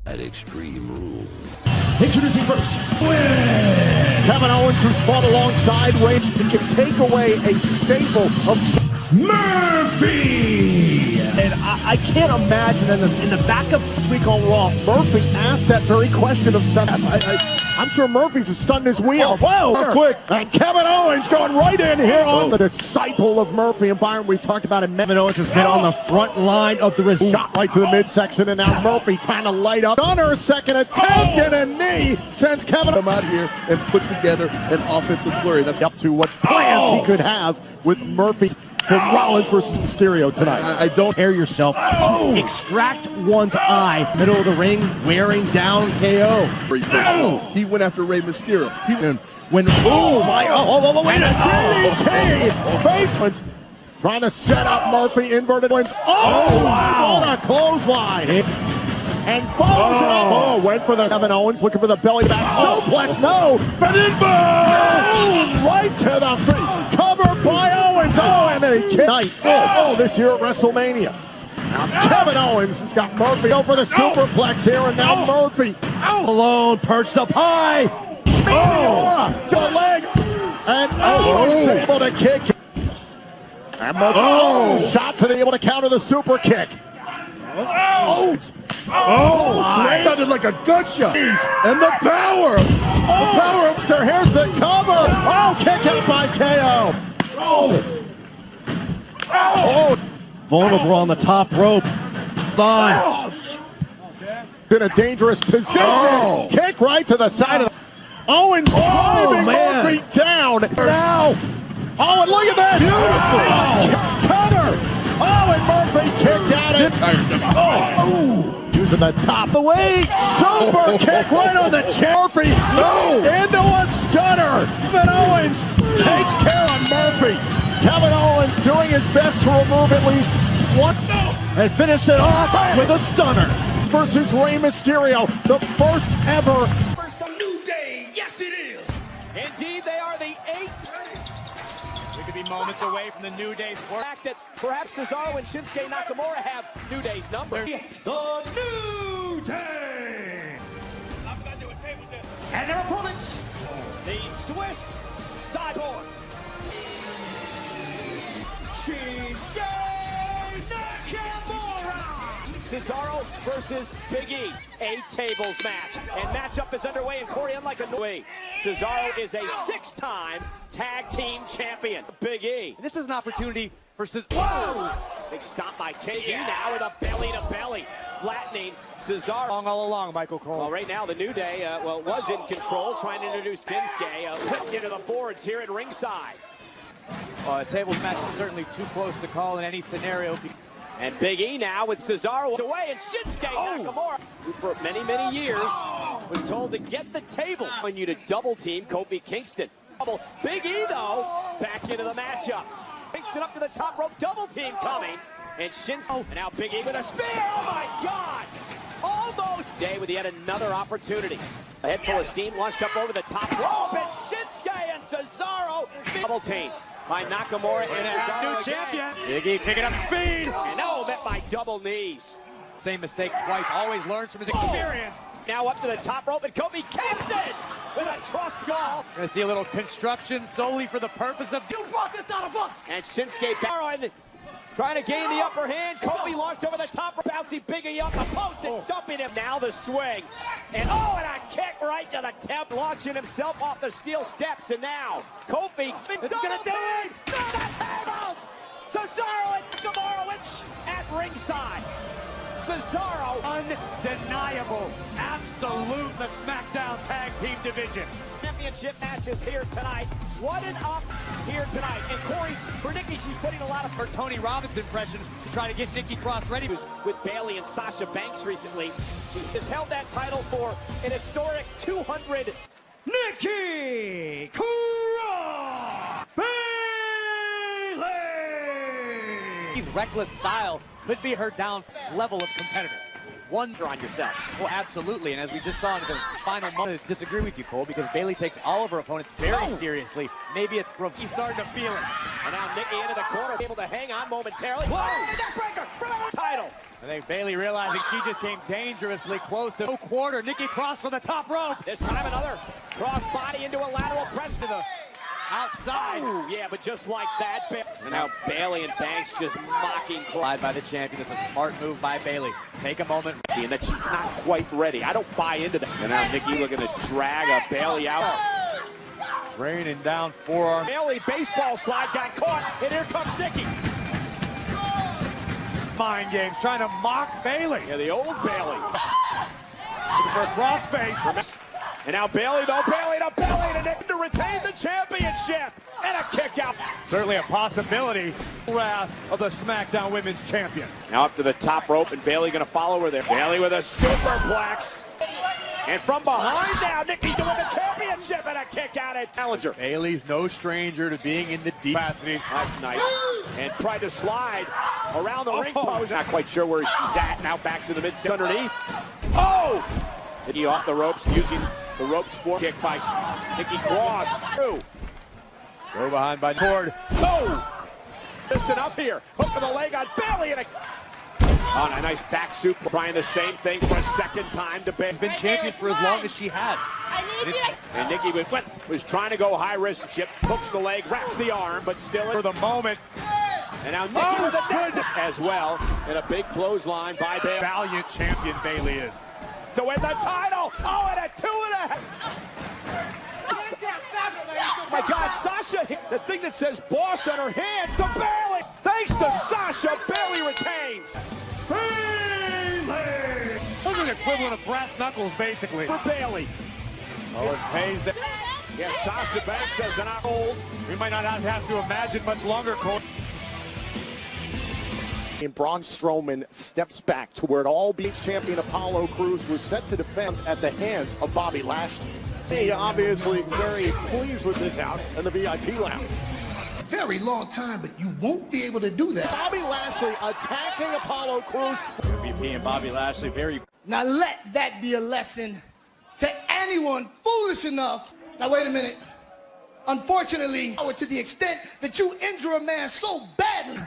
At Extreme Rules. Introducing first, Kevin Owens, who's fought alongside Ray, can take away a staple of Murphy. And I can't imagine in the back of this week on Raw, Murphy asked that very question of Seth. I'm sure Murphy's as stunned as we are. Whoa, quick! And Kevin Owens going right in here on the disciple of Murphy and Byron. We've talked about it. Kevin Owens has been on the front line of the shot right to the midsection, and now Murphy trying to light up. Gunner, second attempt and a knee sends Kevin out here and put together an offensive flurry. That's up to what plans he could have with Murphy. For Rollins versus Mysterio tonight. I don't tear yourself. Extract one's eye. Middle of the ring, wearing down KO. He went after Rey Mysterio. He went and a DDT. Basement trying to set up Murphy. Inverted wins. Wow! On a clothesline. And follows it up. Oh, went for the Kevin Owens, looking for the belly back suplex. No, but in boom! Right to the feet. Covered by Owens. Oh, and a kick. This year at WrestleMania. Now Kevin Owens has got Murphy over the superplex here, and now Murphy alone, perched up high. To the leg, and Owens able to kick. And Murphy shot to be able to counter the super kick. Sounded like a gunshot. And the power. The power. Here's the cover. Kick out by KO. Vulnerable on the top rope. In a dangerous position. Kick right to the side of the Owens driving Murphy down. Now. And look at this. Cover. And Murphy kicked at it. Using the top of the weight. Super kick right on the chin. Murphy into a stunner. Kevin Owens takes care of Murphy. Kevin Owens doing his best to remove at least once and finish it off with a stunner. Versus Rey Mysterio, the first ever. First a new day, yes it is. Indeed, they are the 8th. We could be moments away from the New Day's work. The fact that perhaps Cesaro and Shinsuke Nakamura have New Day's number. The New Day! And their opponents, the Swiss Cyborg. Shinsuke Nakamura! Cesaro versus Big E, a tables match. And matchup is underway in Corey, unlike a way. Cesaro is a 6-time tag team champion. Big E. This is an opportunity for Cesaro. Whoa! Big stomp by KE now with a belly to belly. Flattening Cesaro. All along, Michael Cole. Well, right now the New Day, was in control, trying to introduce Shinsuke. Whipped into the boards here at ringside. A tables match is certainly too close to call in any scenario. And Big E now with Cesaro away, and Shinsuke Nakamura, who for many, many years was told to get the table. And you to double team Kofi Kingston. Big E though, back into the matchup. Kingston up to the top rope, double team coming. And Shinsuke, and now Big E with a spear, oh my God! Almost day with yet another opportunity. A head full of steam launched up over the top rope, and Shinsuke and Cesaro, double team. By Nakamura and Cesaro new champion. Big E picking up speed. And met by double knees. Same mistake twice, always learns from his experience. Now up to the top rope and Kofi Kingston with a trust call. We're gonna see a little construction solely for the purpose of you brought this out of book. And Shinsuke Baron trying to gain the upper hand. Kofi launched over the top, bouncy Big E up the post and dumping him. Now the swing. And a kick right to the temp, launching himself off the steel steps. And now Kofi is gonna do it. No, the tables. Cesaro and Nakamura at ringside. Cesaro, undeniable, absolute the SmackDown Tag Team Division. Championship matches here tonight. What an up here tonight. And Corey, for Nikki, she's putting a lot of her Tony Robbins impression to try to get Nikki Cross ready. With Bayley and Sasha Banks recently. She has held that title for an historic 200. Nikki Cross Bayley! His reckless style could be her down level of competitor. one on yourself. Well, absolutely, and as we just saw in the final moment, I disagree with you, Cole, because Bayley takes all of her opponents very seriously. Maybe it's he's starting to feel it. And now Nikki into the corner, able to hang on momentarily. Whoa! Neckbreaker for the title. I think Bayley realizing she just came dangerously close to quarter. Nikki cross from the top rope. This time another cross body into a lateral press to the outside. Ooh, yeah, but just like that. And now Bayley and Banks just mocking. By the champion. It's a smart move by Bayley. Take a moment. And that she's not quite ready. I don't buy into that. And now Nikki looking to drag a Bayley out. Raining down forearm. Bayley baseball slide got caught, and here comes Nikki. Mind games, trying to mock Bayley. Yeah, the old Bayley. For a crossface. And now Bayley, though, Bayley to Bayley to Nick to retain the championship. And a kick out. Certainly a possibility. Wrath of the SmackDown Women's Champion. Now up to the top rope, and Bayley going to follow her there. Bayley with a superplex. And from behind now, Nikki's to win the championship, and a kick out at challenger. Bayley's no stranger to being in the deep capacity. That's nice. And tried to slide around the ring post. Not quite sure where she's at. Now back to the mid underneath. Oh! Nikki off the ropes, using the ropes for kick by Nikki Cross. Through. Go behind by Cord. Oh! Just enough here. Hook to the leg on Bayley, and a nice back super. Trying the same thing for a second time to Bayley. She's been champion for as long as she has. And Nikki was trying to go high risk. Chip hooks the leg, wraps the arm, but still for the moment. And now Nikki with a goodness as well. And a big clothesline by Bayley. Valiant champion Bayley is. To win the title. Oh, and a 2.5. Oh my God, Sasha, the thing that says boss on her hand to Bayley. Thanks to Sasha, Bayley retains. Bayley! Those are the equivalent of brass knuckles, basically. For Bayley. Oh, it pays that. Yeah, Sasha Banks says an old. We might not have to imagine much longer, Cole. And Braun Strowman steps back to where it all beats champion Apollo Crews was set to defend at the hands of Bobby Lashley. He obviously very pleased with this out in the VIP lounge. Very long time, but you won't be able to do that. Bobby Lashley attacking Apollo Crews. MVP and Bobby Lashley very. Now let that be a lesson to anyone foolish enough. Now wait a minute. Unfortunately, to the extent that you injure a man so badly,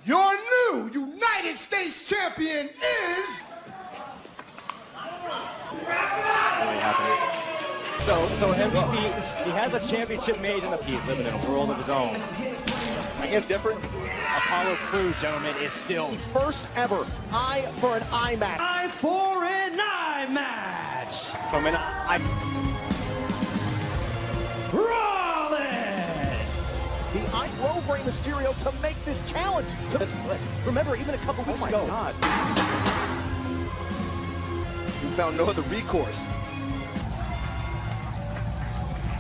your new United States champion is... So MVP, he has a championship made in the he's living in a world of his own. I guess different. Apollo Crews, gentlemen, is still First ever eye for an eye match. eye for an eye match. I mean, Rollins! The Ice drove Rey Mysterio to make this challenge. Remember, even a couple weeks ago. God. You found no other recourse.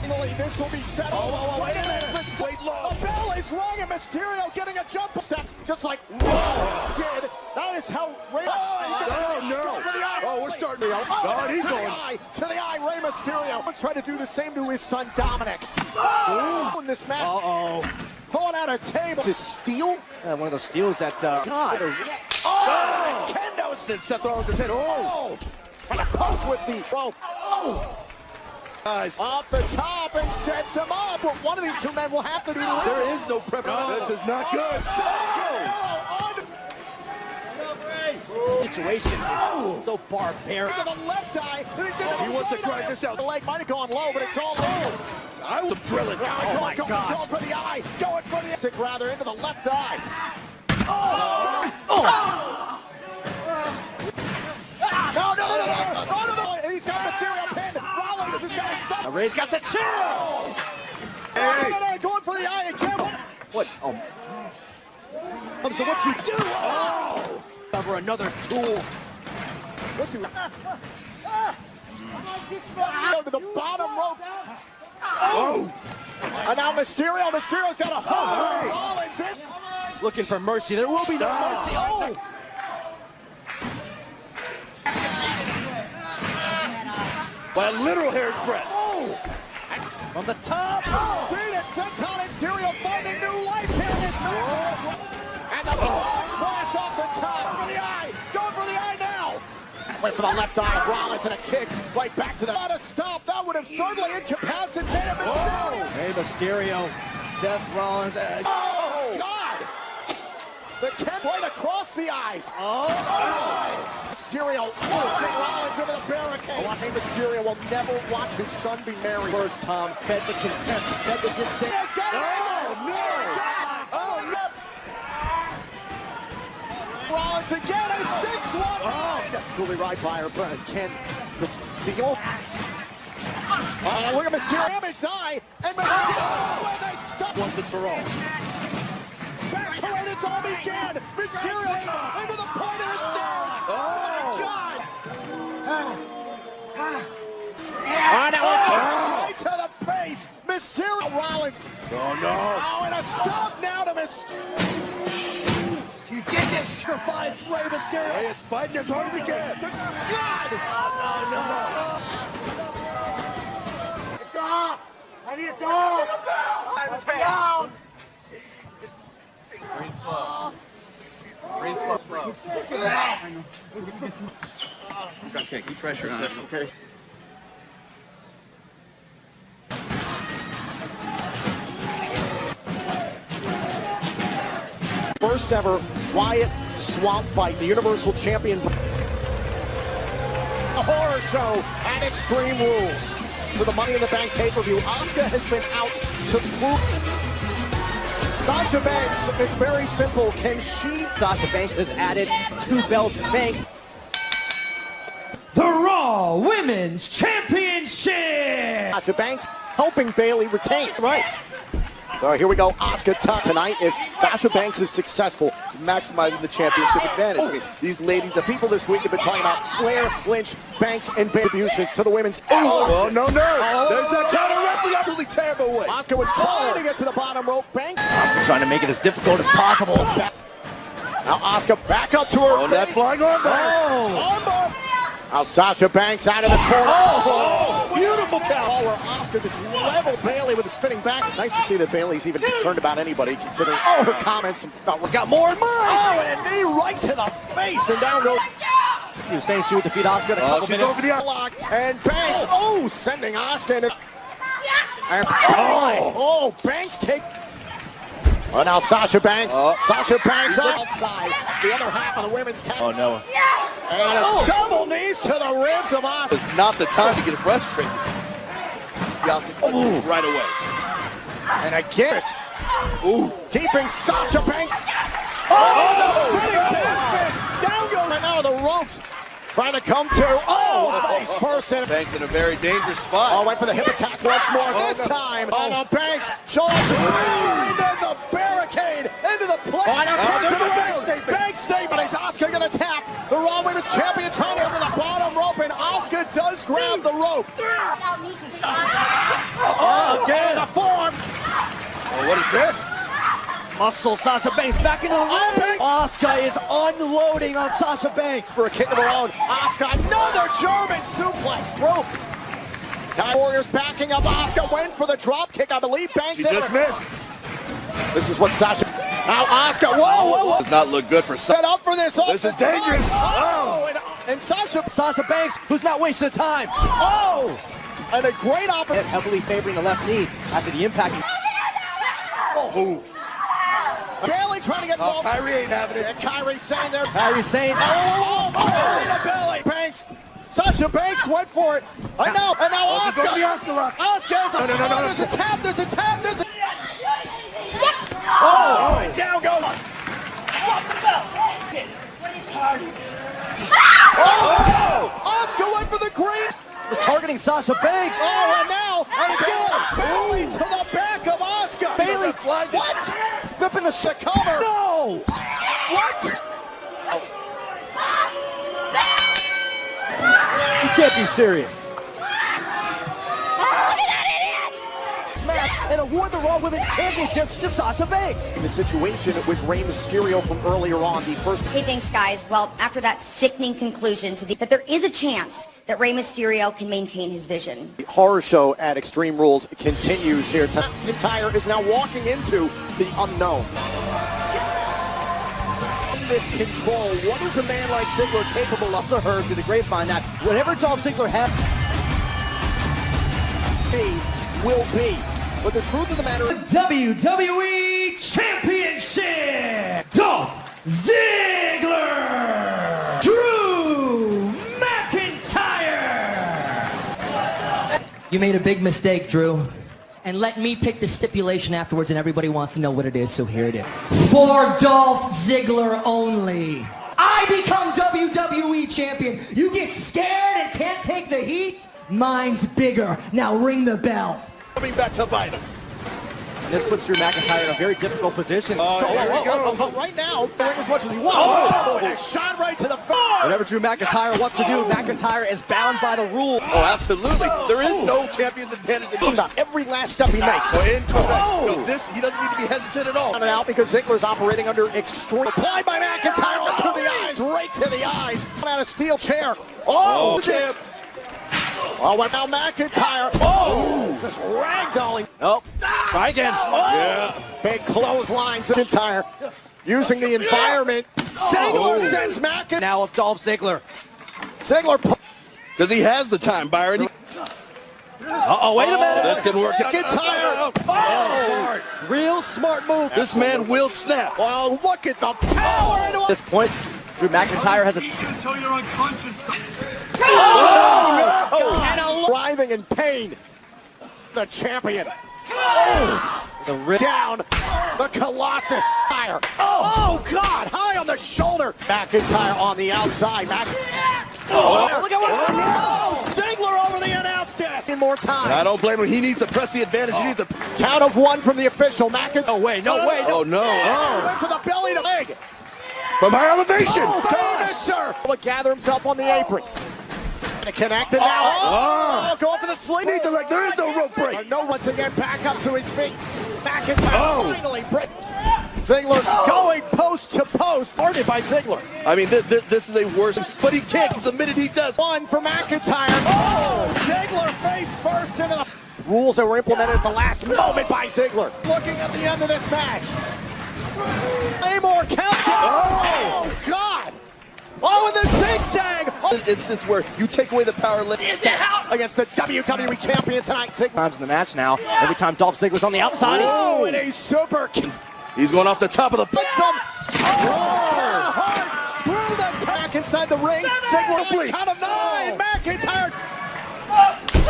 Finally, this will be set. Wait a minute. Wait low. The bell is rung and Mysterio getting a jump steps just like Rollins did. That is how Rey... Oh, we're starting to... God, he's going. To the eye, Rey Mysterio. Let's try to do the same to his son, Dominic. In this match. Pulling out a table. To steal? One of those steals that... God. Kendo Seth Rollins' head. trying to poke with the rope. Guys. Off the top and sets him up. But one of these two men will have to do the There is no preparation. This is not good. situation so barbaric. To the left eye. He wants to grind this out. The leg might have gone low, but it's all low. I will drill it. Oh my God. Going for the eye. Going for the stick rather into the left eye. No. He's got Mysterio pinned. Rollins has got a stop. Ray's got the chill. Hey. Going for the eye again. What? Oh. Comes to what you do. Cover another tool. What's he? Go to the bottom rope. And now Mysterio's got a hold. Rollins in. Looking for mercy. There will be no mercy. By a literal hair's breadth. From the top. See that Senton Mysterio finding new life here in this match. And the ball splash off the top. Went for the left eye of Rollins and a kick right back to the... Not a stop. That would have certainly incapacitated Mysterio. Hey, Mysterio. Seth Rollins. Oh, God! The kick right across the eyes. Mysterio pushing Rollins into the barricade. Oh, I think Mysterio will never watch his son be married. Words, Tom. Fed the contempt. Fed the disdain. Rollins again, and 6-1. Coolly right by her, but can the old... Oh, look at Mysterio. Damaged eye, and Mysterio, and they stop. Once and for all. Back to where this all began. Mysterio into the point of the stairs. Oh, God. Oh, now right to the face. Mysterio Rollins. Oh, no. Oh, and a stop now to Mysterio. You did this, sacrifice, Rey Mysterio. Hey, it's fighting as hard as he can. God! Dog! I need a dog! I'm down! Green slow. Green slow. Okay, keep pressure on it, okay? First ever Wyatt swamp fight, the Universal Champion. A horror show at Extreme Rules. For the Money in the Bank pay-per-view, Asuka has been out to prove. Sasha Banks, it's very simple. Can she? Sasha Banks has added 2 belts bank. The Raw Women's Championship! Sasha Banks helping Bayley retain. Right. So here we go, Asuka tonight if Sasha Banks is successful. It's maximizing the championship advantage. I mean, these ladies, The people this week have been talking about Flair, Lynch, Banks, and contributions to the women's... oh, no. There's that counter wrestling, absolutely terrible way. Asuka was trying to get to the bottom rope. Banks... Asuka trying to make it as difficult as possible. Now Asuka back up to her Oh, that flying armbar. Armbar. Now Sasha Banks out of the corner. Oh, beautiful count. Oh, where Asuka just leveled Bayley with a spinning back. Nice to see that Bayley's even concerned about anybody, considering her comments about what's got more in mind. Oh, and a knee right to the face, and down goes. He was saying she would defeat Asuka in a couple She's minutes. going for the Lock and Banks. Sending Asuka into. And Banks take. Oh, now Sasha Banks. Sasha Banks outside the other half of the women's tag. Oh, no. And a double knees to the ribs of Asuka. It's not the time to get frustrated. Asuka right away. And again, keeping Sasha Banks. The spinning back fist. Down goes and now the ropes. Trying to come to. Face first. And Banks in a very dangerous spot. went for the hip attack once more. This time. Oh, Banks. Shoulders into the barricade. Into the plate. There's the bank statement. Bank statement. Is Asuka going to tap? The Raw Women's Champion trying to get to the bottom rope. And Asuka does grab the rope. Again. The forearm. What is this? Muscle Sasha Banks back into the ring. Asuka is unloading on Sasha Banks. For a kick of her own. Asuka, another German suplex. Rope. Time Warriors backing up. Asuka went for the drop kick. I believe Banks She just missed. This is what Sasha. Now Asuka. Whoa. Does not look good for Set up for this. This is dangerous. And Sasha. Sasha Banks, who's not wasting time. And a great opportunity. Heavily favoring the left knee after the impact. Bayley trying to get involved. Kyrie ain't having it. And Kyrie saying there. Kyrie saying, Bayley. Banks. Sasha Banks went for it. And now She's going Asuka. to the Asuka lock. Asuka's No. There's a tap. There's a. Down goes. Asuka went for the green. was targeting Sasha Banks. And now, and again, Bayley to the back of Asuka. Bayley, what? Ripping the Cover. No! What? You can't be serious. Match and award the Raw Women's Championship to Sasha Banks. In the situation with Rey Mysterio from earlier on, the first... Hey, thanks, guys. Well, after that sickening conclusion that there is a chance that Rey Mysterio can maintain his vision. The horror show at Extreme Rules continues here. McIntyre is now walking into the unknown. this control. What is a man like Ziggler capable of? Also heard through the grapevine that whatever Dolph Ziggler has will be. But the truth of the matter is WWE Championship! Dolph Ziggler! Drew McIntyre! You made a big mistake, Drew. And let me pick the stipulation afterwards, and everybody wants to know what it is, so here it is. For Dolph Ziggler only. I become WWE Champion. You get scared and can't take the heat? Mine's bigger. Now ring the bell. Coming back to bite him. And this puts Drew McIntyre in a very difficult position. Right now, throwing as much as he wants. And a shot right to the face. Whatever Drew McIntyre wants to do, McIntyre is bound by the rule. Oh, absolutely. There is no champion's advantage in this. Every last step he makes. No, this, he doesn't need to be hesitant at all. And out because Ziggler's operating under extreme. Applied by McIntyre to the eyes, right to the eyes. Out a steel chair. Champ. Oh, and now McIntyre. Just ragdolling. Oh, try again. Big clothesline. McIntyre using the environment. Ziggler sends McIntyre. Now of Dolph Ziggler. Ziggler. Because he has the time, Byron. Uh-oh, wait a minute. This didn't work. McIntyre. Real smart move. This man will snap. Well, look at the power. At this point, Drew McIntyre has a... Until you're unconscious. And a writhing in pain. The champion. The rip Down. The Colossus. Fire. Oh, God. High on the shoulder. McIntyre on the outside. Look at what Ziggler over the announce desk. In more time. I don't blame him. He needs to press the advantage. He needs to... Count of one from the official. McIntyre. No way, no way. Oh, no. Went for the belly to leg. From high elevation. Sir. Will gather himself on the apron. And connected now. Going for the sling. Need the leg. There is no rope break. No, once again, back up to his feet. McIntyre finally break. Ziggler going post to post. Started by Ziggler. I mean, this is a worse, but he can't because the minute he does. One for McIntyre. Ziggler face first into the rules that were implemented at the last moment by Ziggler. Looking at the end of this match. A more countdown. Oh, God. Oh, and the zigzag. An instance where you take away the power Against the WWE champion tonight. times in the match now. Every time Dolph Ziggler's on the outside. Oh, and a super. He's going off the top of the... Hard through the attack inside the ring. Ziggler, count of 9. McIntyre.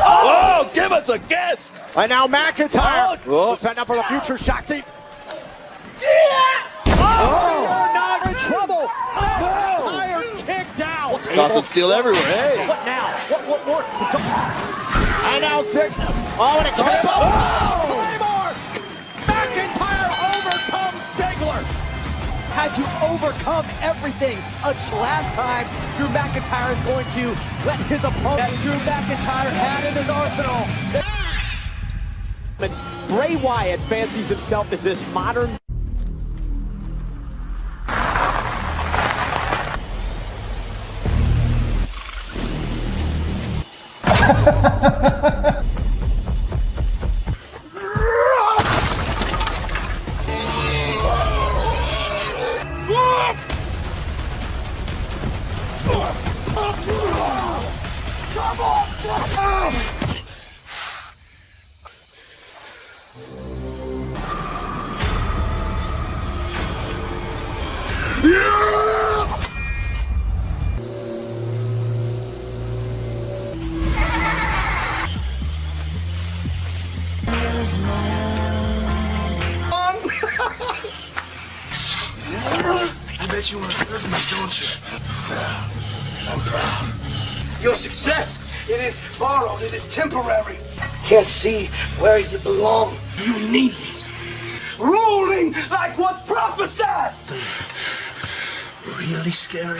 Oh, give us a guess. And now McIntyre. Setting up for the future shock team. You're not in trouble. McIntyre kicked out. Tossing steel everywhere. Hey. What now? What more? And now Ziggler. Oh, and a kick. Claymore. McIntyre overcomes Ziggler. Had to overcome everything. Last time, Drew McIntyre is going to let his opponent that Drew McIntyre had in his arsenal. But Bray Wyatt fancies himself as this modern I bet you want to serve me, don't you? Yeah, I'm proud. Your success, it is borrowed, it is temporary. Can't see where you belong. You need me. Ruling like was prophesied. Really scary.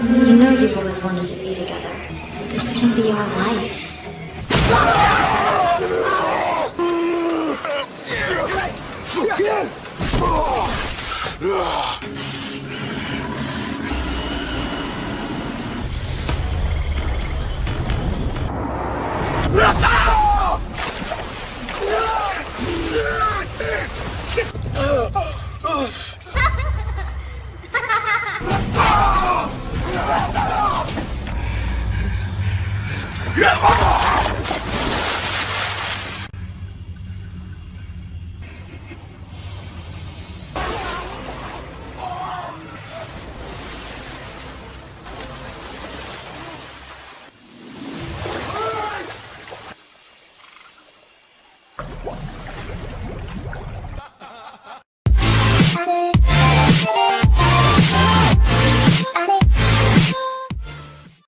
You know you've always wanted to be together. This can be our life. Yeah!